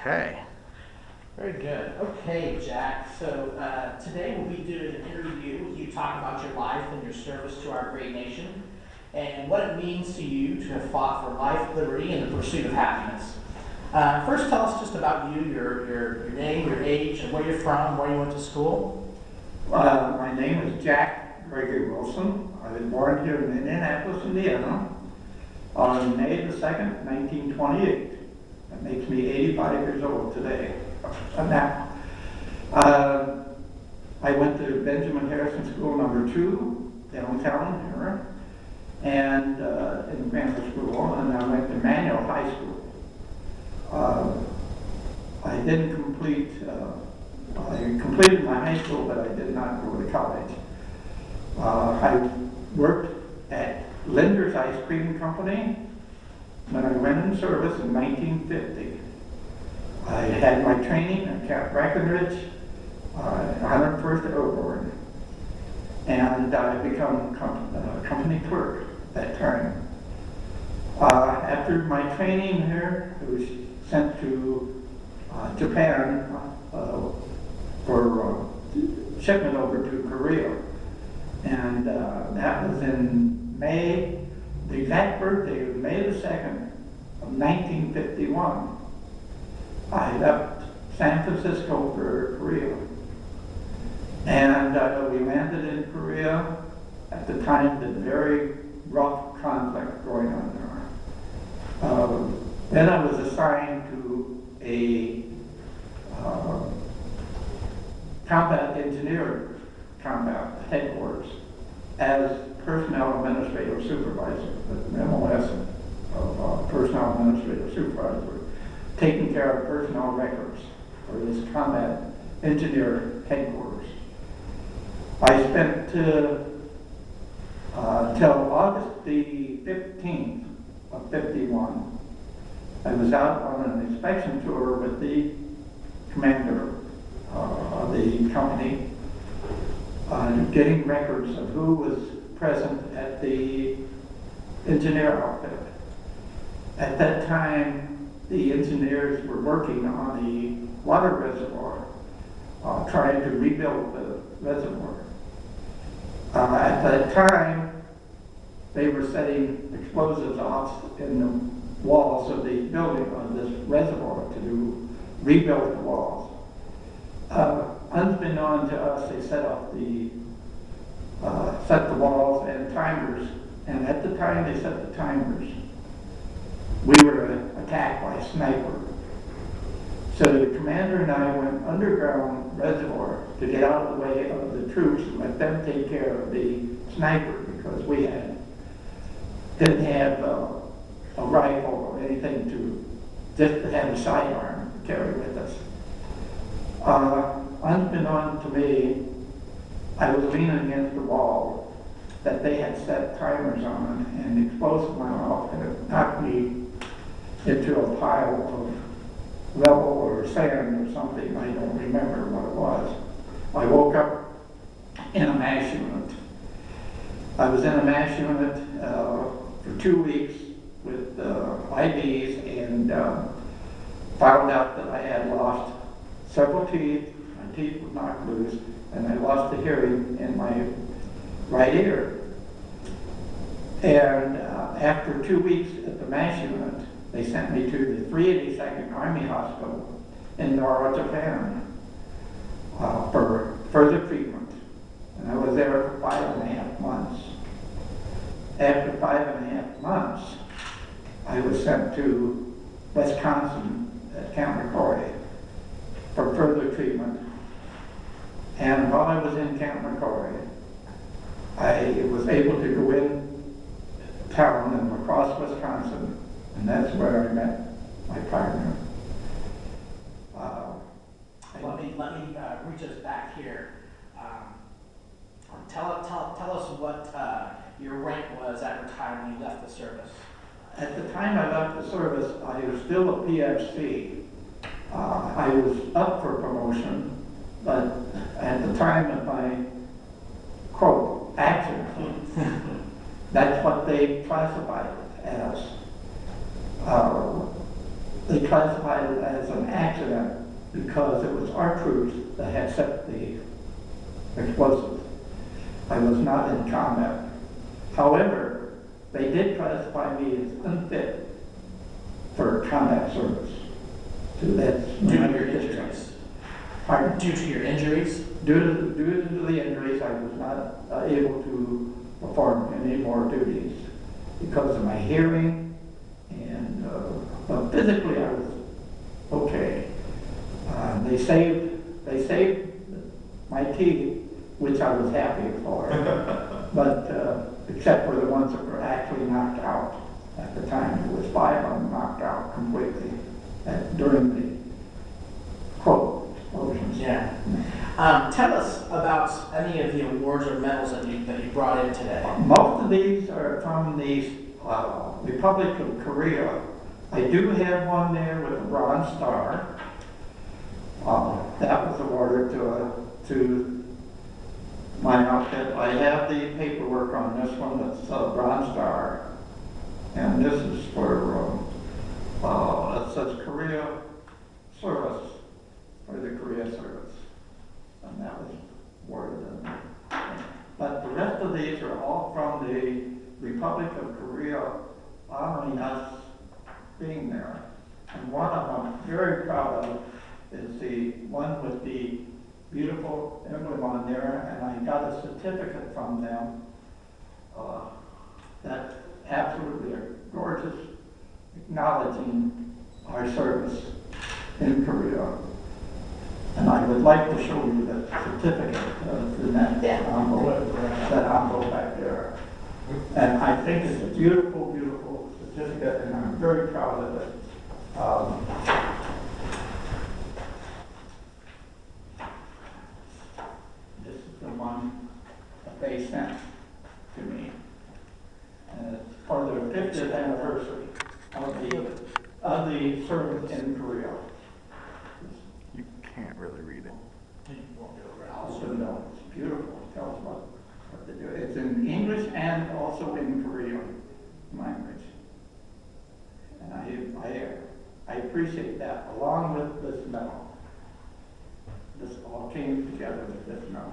Okay. Very good. Okay, Jack. So today we'll be doing an interview with you, talk about your life and your service to our great nation, and what it means to you to have fought for life, liberty, and the pursuit of happiness. First, tell us just about you, your name, your age, and where you're from, where you went to school. My name is Jack Gregory Wilson. I was born here in Indianapolis, Indiana, on May the 2nd, 1928. That makes me 85 years old today. Now, I went to Benjamin Harrison School number 2, downtown here, and in grammar school, and I went to Manual High School. I didn't complete, I completed my high school, but I did not go to college. I worked at Linder's Ice Cream Company when I went in service in 1950. I had my training at Camp Breckenridge, 101st Airborne, and I became company clerk that time. After my training here, I was sent to Japan for shipment over to Korea, and that was in May. The exact birthday was May the 2nd of 1951. I left San Francisco for Korea, and we landed in Korea at the time the very rough conflict going on there. Then I was assigned to a combat engineer combat headquarters as personnel administrative supervisor, the MOS of personnel administrative supervisor, taking care of personnel records for this combat engineer headquarters. I spent till August the 15th of 51. I was out on an inspection tour with the commander of the company, getting records of who was present at the engineer outfit. At that time, the engineers were working on the water reservoir, trying to rebuild the reservoir. At that time, they were setting explosives off in the walls of the building of this reservoir to rebuild the walls. Unbeknown to us, they set the walls and timers, and at the time they set the timers, we were attacked by a sniper. So the commander and I went underground reservoir to get out of the way of the troops and let them take care of the sniper, because we didn't have a rifle or anything to just have a sidearm to carry with us. Unbeknown to me, I was leaning against the wall that they had set timers on, and the explosive went off and it knocked me into a pile of rubble or sand or something. I don't remember what it was. I woke up in a MASH unit. I was in a MASH unit for 2 weeks with IVs, and found out that I had lost several teeth. My teeth were knocked loose, and I lost the hearing in my right ear. And after 2 weeks at the MASH unit, they sent me to the 382nd Army Hospital in Nara, Japan, for further treatment. And I was there for 5.5 months. After 5.5 months, I was sent to Wisconsin at Camp McCoy for further treatment. And while I was in Camp McCoy, I was able to go in town in La Crosse, Wisconsin, and that's where I met my partner. Let me reach us back here. Tell us what your rank was at the time when you left the service. At the time I left the service, I was still a PFC. I was up for promotion, but at the time of my, quote, accident, that's what they classified it as. they classified it as an accident because it was our troops that had set the explosives. I was not in combat. However, they did classify me as unfit for combat service. So that's Due to your injuries? Pardon? Due to your injuries? Due to the injuries, I was not able to perform any more duties because of my hearing, and but physically I was okay. They saved my teeth, which I was happy for, but except for the ones that were actually knocked out at the time. There was 5 of them knocked out completely during the quote explosions. Yeah. Tell us about any of the awards or medals that you brought in today. Most of these are from the Republic of Korea. I do have one there with a Bronze Star. That was awarded to my outfit. I have the paperwork on this one that's a Bronze Star. And this is for, it says Korea Service, for the Korea Service. And that was awarded. But the rest of these are all from the Republic of Korea honoring us being there. And one of them I'm very proud of is the one with the beautiful emblem on there, and I got a certificate from them. That's absolutely gorgeous, acknowledging our service in Korea. And I would like to show you the certificate in that envelope back there. And I think it's a beautiful, beautiful certificate, and I'm very proud of it. This is the one that they sent to me. And it's for the 50th anniversary of the service in Korea. You can't really read it. Also, no, it's beautiful. It tells what they do. It's in English and also in Korean language. And I appreciate that, along with this medal. This all came together with this medal.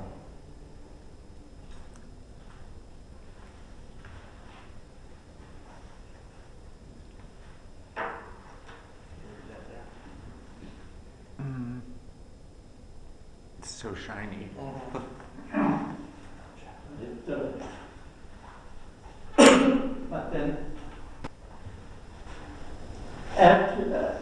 It's so shiny. But then, after that,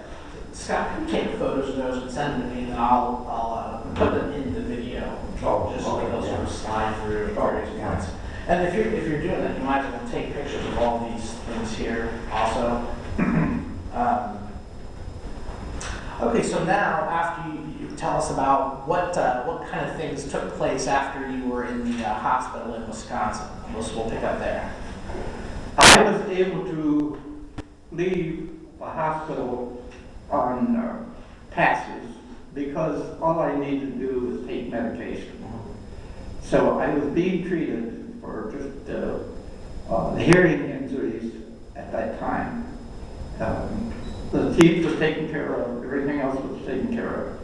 Scott, can you take photos of those and send them to me, and I'll put them in the video, just so they'll sort of slide through various points. And if you're doing that, you might as well take pictures of all these things here also. Okay, so now after you tell us about what kind of things took place after you were in the hospital in Wisconsin. We'll pick up there. I was able to leave the hospital on passes because all I needed to do was take medication. So I was being treated for just the hearing injuries at that time. The teeth was taken care of, everything else was taken care of.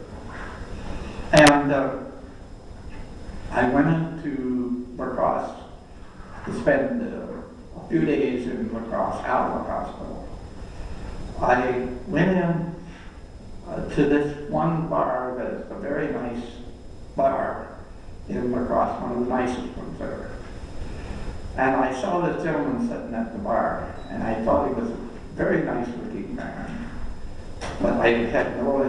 And I went into La Crosse to spend a few days in La Crosse, out of the hospital. I went in to this one bar that is a very nice bar in La Crosse, one of the nicest ones there. And I saw this gentleman sitting at the bar, and I thought he was a very nice looking man. But I had no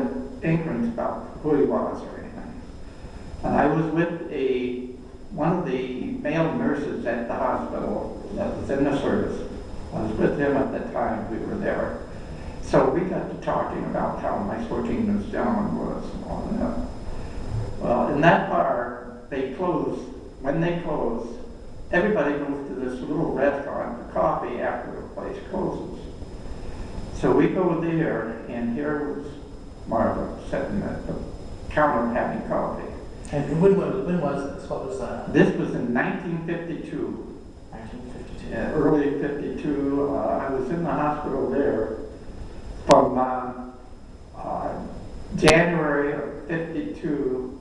inklings about who he was or anything. And I was with one of the male nurses at the hospital that was in the service. I was with him at the time we were there. So we got to talking about how nice looking this gentleman was and all that. Well, in that bar, they closed. When they closed, everybody goes to this little restaurant for coffee after the place closes. So we go there, and here was Martha sitting at the counter having coffee. And when was this? What was that? This was in 1952. 1952. Early 52. I was in the hospital there from January of 52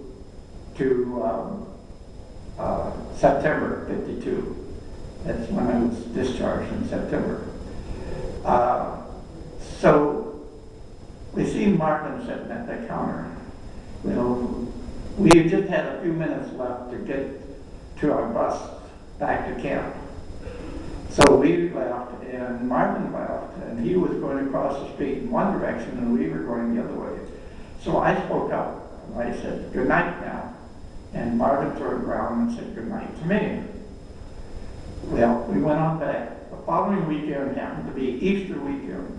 to September 52. That's when I was discharged in September. So we see Martin sitting at the counter. Well, we just had a few minutes left to get to our bus back to camp. So we left and Martin left and he was going across the street in one direction and we were going the other way. So I spoke up and I said, "Good night now." And Martin turned around and said good night to me. Well, we went on back. The following weekend happened to be Easter weekend.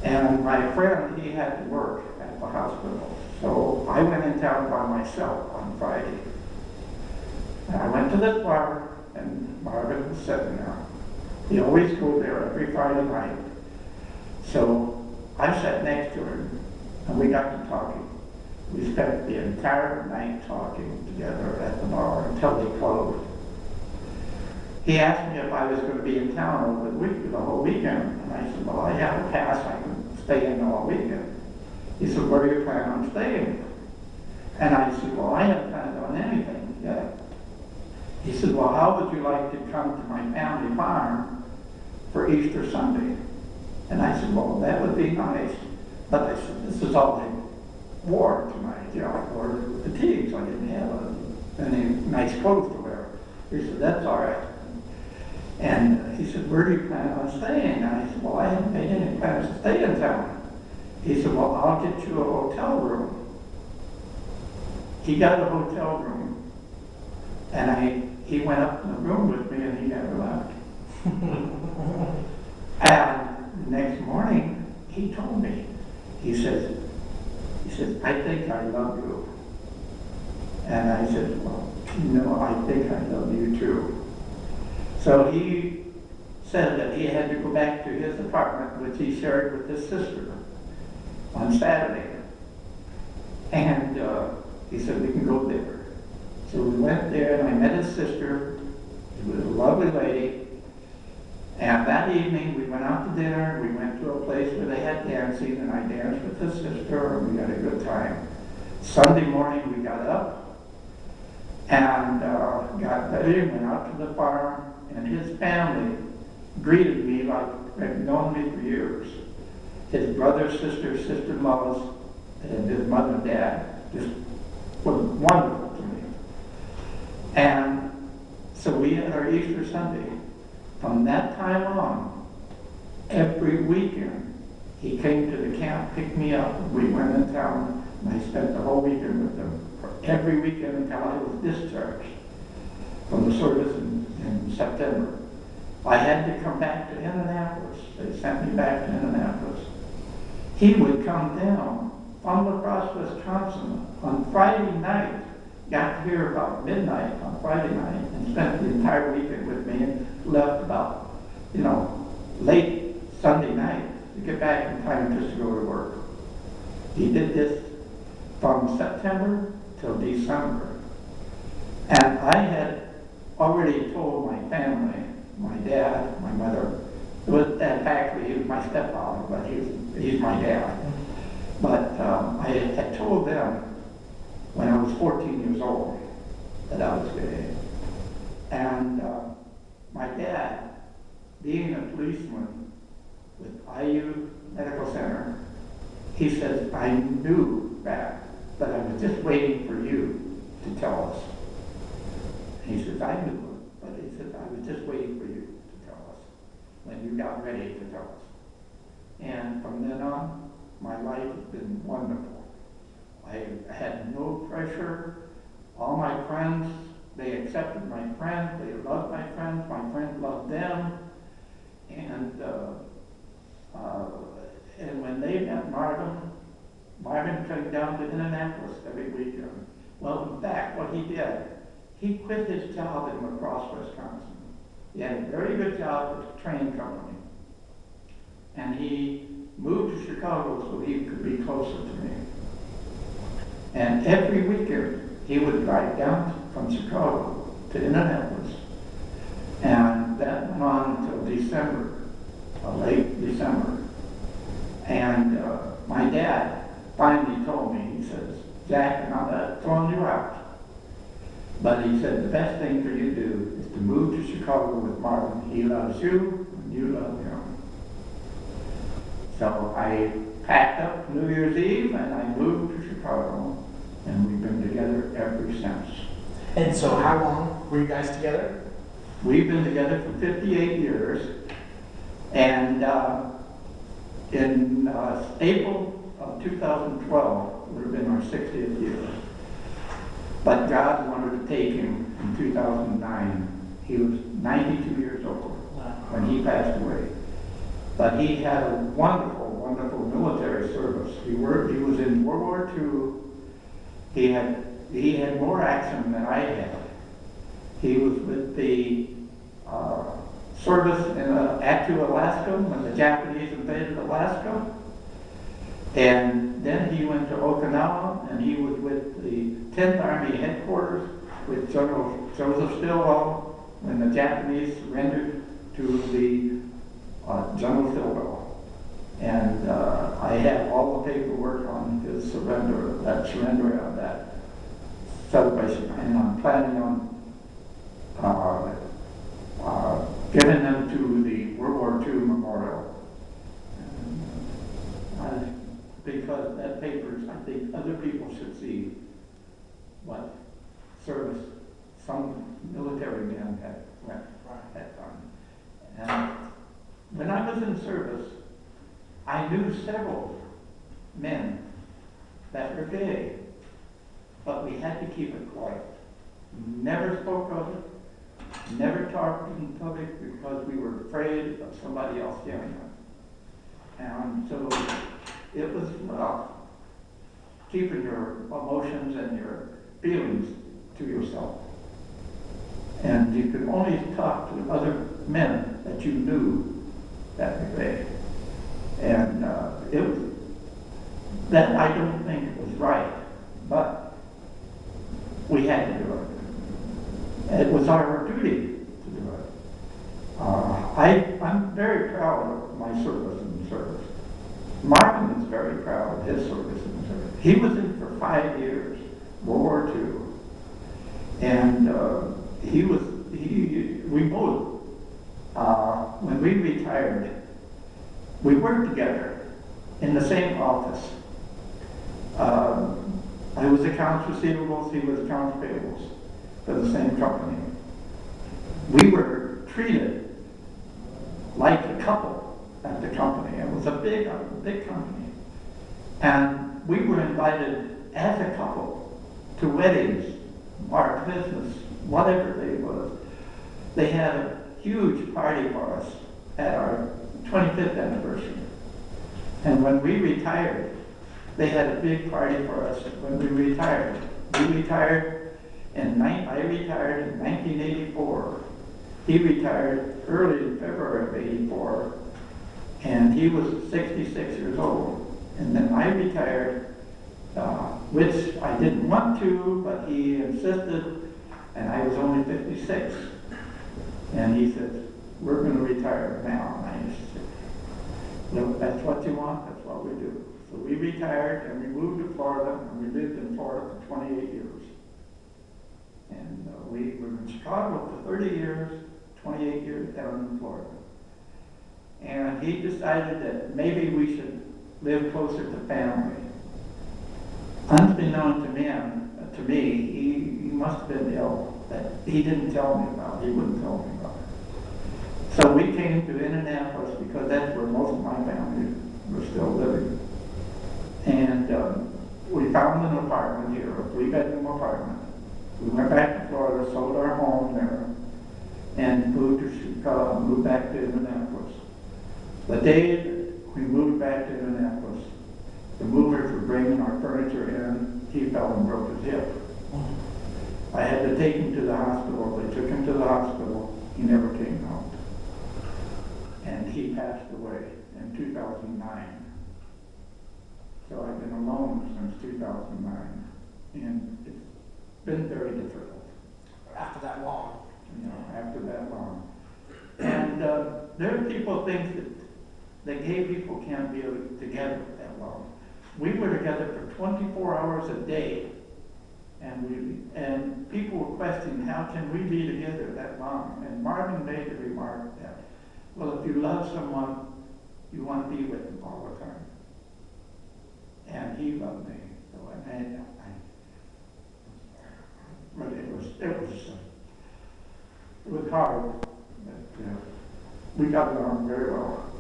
And my friend, he had to work at the hospital. So I went in town by myself on Friday. And I went to this bar and Marvin was sitting there. He always goes there every Friday night. So I sat next to him and we got to talking. We spent the entire night talking together at the bar until they closed. He asked me if I was going to be in town over the whole weekend. And I said, "Well, I have a pass. I can stay in all weekend." He said, "Where do you plan on staying?" And I said, "Well, I haven't planned on anything yet." He said, "Well, how would you like to come to my family farm for Easter Sunday?" And I said, "Well, that would be nice." But I said, "This is all I wore tonight, or fatigues. I didn't have any nice clothes to wear." He said, "That's all right." And he said, "Where do you plan on staying?" And I said, "Well, I haven't made any plans to stay in town." He said, "Well, I'll get you a hotel room." He got a hotel room, and he went up in the room with me, and he never left. And the next morning, he told me, he said, "I think I love you." And I said, "Well, I think I love you too." So he said that he had to go back to his apartment, which he shared with his sister, on Saturday. And he said, "We can go there." So we went there and I met his sister. She was a lovely lady. And that evening we went out to dinner. We went to a place where they had dancing and I danced with his sister and we had a good time. Sunday morning we got up and got ready and went out to the farm, and his family greeted me like they've known me for years. His brother, sister, sister-in-laws, and his mother and dad just was wonderful to me. And so we had our Easter Sunday. From that time on, every weekend, he came to the camp, picked me up, we went in town, and I spent the whole weekend with him. Every weekend until I was discharged from the service in September. I had to come back to Indianapolis. They sent me back to Indianapolis. He would come down from La Crosse, Wisconsin on Friday night, got here about midnight on Friday night, and spent the entire weekend with me and left about, late Sunday night to get back in time just to go to work. He did this from September till December. And I had already told my family, my dad, my mother, actually he was my stepfather, but he's my dad. But I had told them when I was 14 years old that I was gay. And my dad, being a policeman with IU Medical Center, he says, "I knew that, but I was just waiting for you to tell us." He says, "I knew it, but he says, I was just waiting for you to tell us when you got ready to tell us." And from then on, my life has been wonderful. I had no pressure. All my friends, they accepted my friends, they loved my friends loved them. And when they met Marvin came down to Indianapolis every weekend. Well, in fact, what he did, he quit his job in La Crosse, Wisconsin. He had a very good job with a train company. And he moved to Chicago so he could be closer to me. And every weekend, he would drive down from Chicago to Indianapolis. And that went on until December, late December. And my dad finally told me, he says, Jack, I'm not throwing you out. But he said, the best thing for you to do is to move to Chicago with Marvin. He loves you, and you love him. So I packed up New Year's Eve, and I moved to Chicago, and we've been together ever since. And so how long were you guys together? We've been together for 58 years, and in April of 2012 would have been our 60th year. But God wanted to take him in 2009. He was 92 years old when he passed away. But he had a wonderful, wonderful military service. He was in World War II. He had more action than I had. He was with the service in Attu, Alaska, when the Japanese invaded Alaska. And then he went to Okinawa, and he was with the 10th Army headquarters with General Joseph Stilwell when the Japanese surrendered to the General Stilwell. And I have all the paperwork on his surrender of that celebration. And I'm planning on giving them to the World War II memorial. Because that paper, I think other people should see what service some military men had done. And when I was in service, I knew several men that were gay, but we had to keep it quiet. Never spoke of it, never talked in public because we were afraid of somebody else hearing it. And so it was keeping your emotions and your feelings to yourself. And you could only talk to other men that you knew that were gay. And that I don't think was right, but we had to do it. It was our duty to do it. I'm very proud of my service in service. Martin is very proud of his service in service. He was in for 5 years, World War II, and we both, when we retired, we worked together in the same office. I was accounts receivables, he was accounts payables for the same company. We were treated like a couple at the company. It was a big company. And we were invited as a couple to weddings, bar business, whatever they was. They had a huge party for us at our 25th anniversary. And when we retired, they had a big party for us when we retired. I retired in 1984. He retired early in February of '84, and he was 66 years old. And then I retired, which I didn't want to, but he insisted, and I was only 56. And he said, we're going to retire now. And I said, no, that's what you want, that's what we do. So we retired and we moved to Florida, and we lived in Florida for 28 years. And we were in Chicago for 30 years, 28 years down in Florida. And he decided that maybe we should live closer to family. Unbeknown to me, he must have been ill that he didn't tell me about. He wouldn't tell me about it. So we came to Indianapolis because that's where most of my family were still living. And we found an apartment here, a 3-bedroom apartment. We went back to Florida, sold our home there, and moved to Chicago, moved back to Indianapolis. The day that we moved back to Indianapolis, the movers were bringing our furniture in. He fell and broke his hip. I had to take him to the hospital. They took him to the hospital. He never came out. And he passed away in 2009. So I've been alone since 2009. And it's been very difficult. After that long. After that long. And there are people think that gay people can't be together that long. we were together for 24 hours a day. And people were questioning, how can we be together that long? And Marvin made the remark that, well, if you love someone, you want to be with them all the time. And he loved me. So but it was hard. But we got along very well.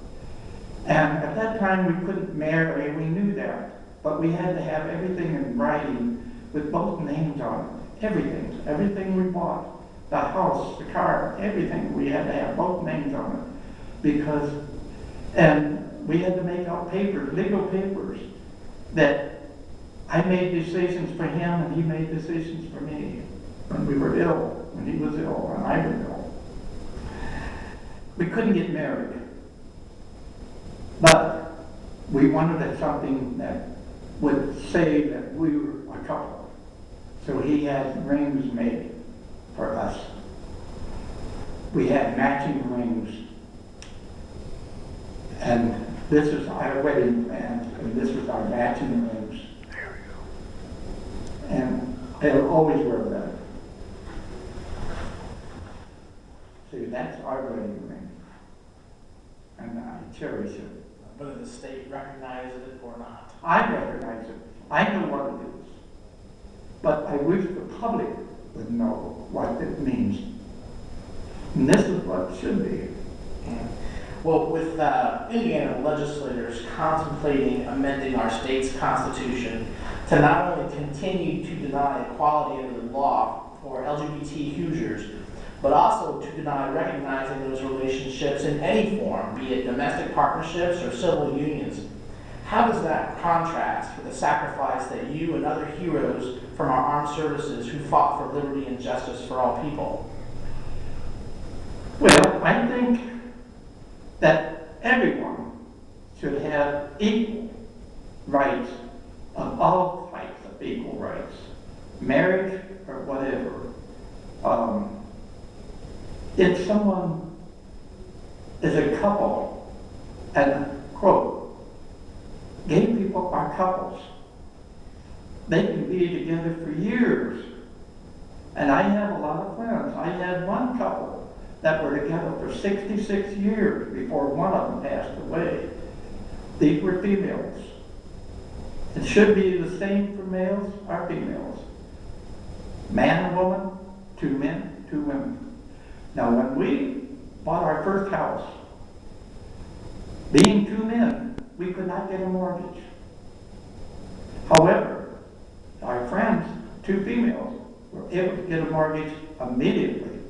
And at that time, we couldn't marry. We knew that. But we had to have everything in writing with both names on it. Everything we bought. The house, the car, everything. We had to have both names on it. And we had to make out papers, legal papers, that I made decisions for him and he made decisions for me. When we were ill, when he was ill, and I was ill. We couldn't get married. But we wanted something that would say that we were a couple. So he had rings made for us. We had matching rings. And this is our wedding band, and this is our matching rings. There we go. And I'll always wear that. See, that's our wedding ring. And I cherish it. Whether the state recognizes it or not. I recognize it. I know what it is. But I wish the public would know what it means. And this is what it should be. Well, with Indiana legislators contemplating amending our state's constitution to not only continue to deny equality under the law for LGBT Hoosiers, but also to deny recognizing those relationships in any form, be it domestic partnerships or civil unions. How does that contrast with the sacrifice that you and other heroes from our armed services who fought for liberty and justice for all people? Well, I think that everyone should have equal rights of all types of equal rights, marriage or whatever. If someone is a couple, and quote, gay people are couples. They can be together for years. And I have a lot of friends. I had one couple that were together for 66 years before one of them passed away. These were females. It should be the same for males or females. Man and woman, 2 men, 2 women. Now when we bought our first house, being 2 men, we could not get a mortgage. However, our friends, 2 females, were able to get a mortgage immediately.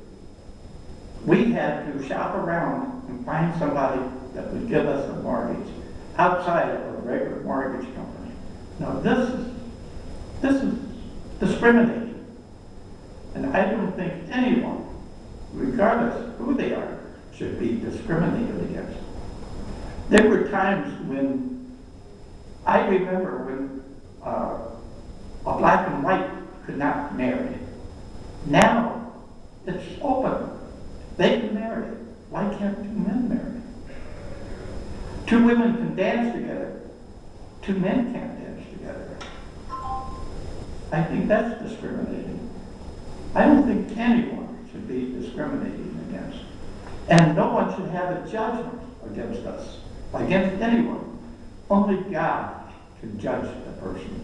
We had to shop around and find somebody that would give us a mortgage outside of a regular mortgage company. Now this is discriminating. And I don't think anyone, regardless of who they are, should be discriminated against. There were times when, I remember when a black and white could not marry. Now, it's open. They can marry. Why can't 2 men marry? 2 women can dance together. 2 men can't dance together. I think that's discriminating. I don't think anyone should be discriminated against. And no one should have a judgment against us, against anyone. Only God can judge the person.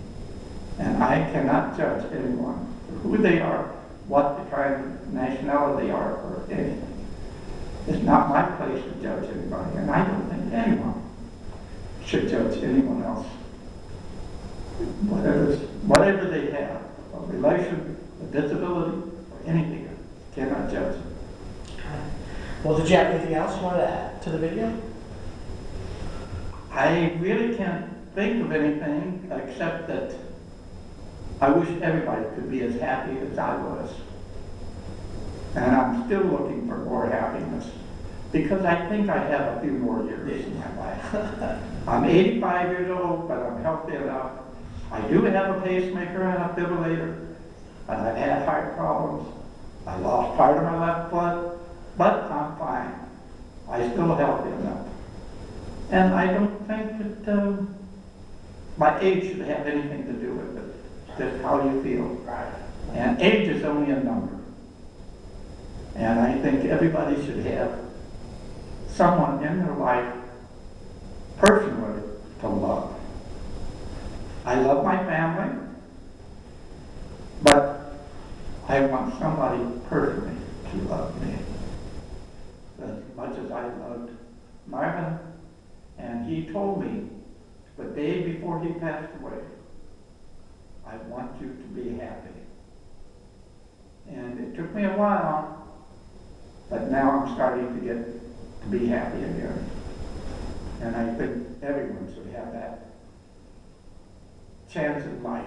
And I cannot judge anyone for who they are, what the kind of nationality they are, or anything. It's not my place to judge anybody, and I don't think anyone should judge anyone else. Whatever they have, a relation, a disability, or anything, cannot judge them. Well, did you have anything else you wanted to add to the video? I really can't think of anything except that I wish everybody could be as happy as I was. And I'm still looking for more happiness because I think I have a few more years in my life. I'm 85 years old, but I'm healthy enough. I do have a pacemaker and a defibrillator, and I've had heart problems. I lost part of my left foot, but I'm fine. I'm still healthy enough. And I don't think that my age should have anything to do with it, just how you feel. Right. And age is only a number. And I think everybody should have someone in their life personally to love. I love my family, but I want somebody personally to love me. As much as I loved Marvin, and he told me the day before he passed away, I want you to be happy. And it took me a while, but now I'm starting to get to be happy again. And I think everyone should have that chance in life,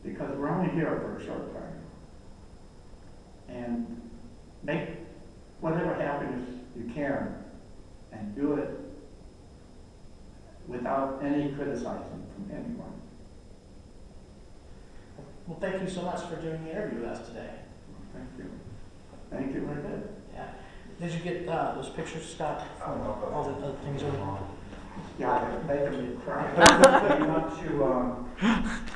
because we're only here for a short time. And make whatever happiness you can and do it without any criticizing from anyone. Well, thank you so much for doing the interview with us today. Thank you. Thank you. Very good. Yeah. Did you get those pictures, Scott, from all the other things over? Yeah, they're making me cry. You want to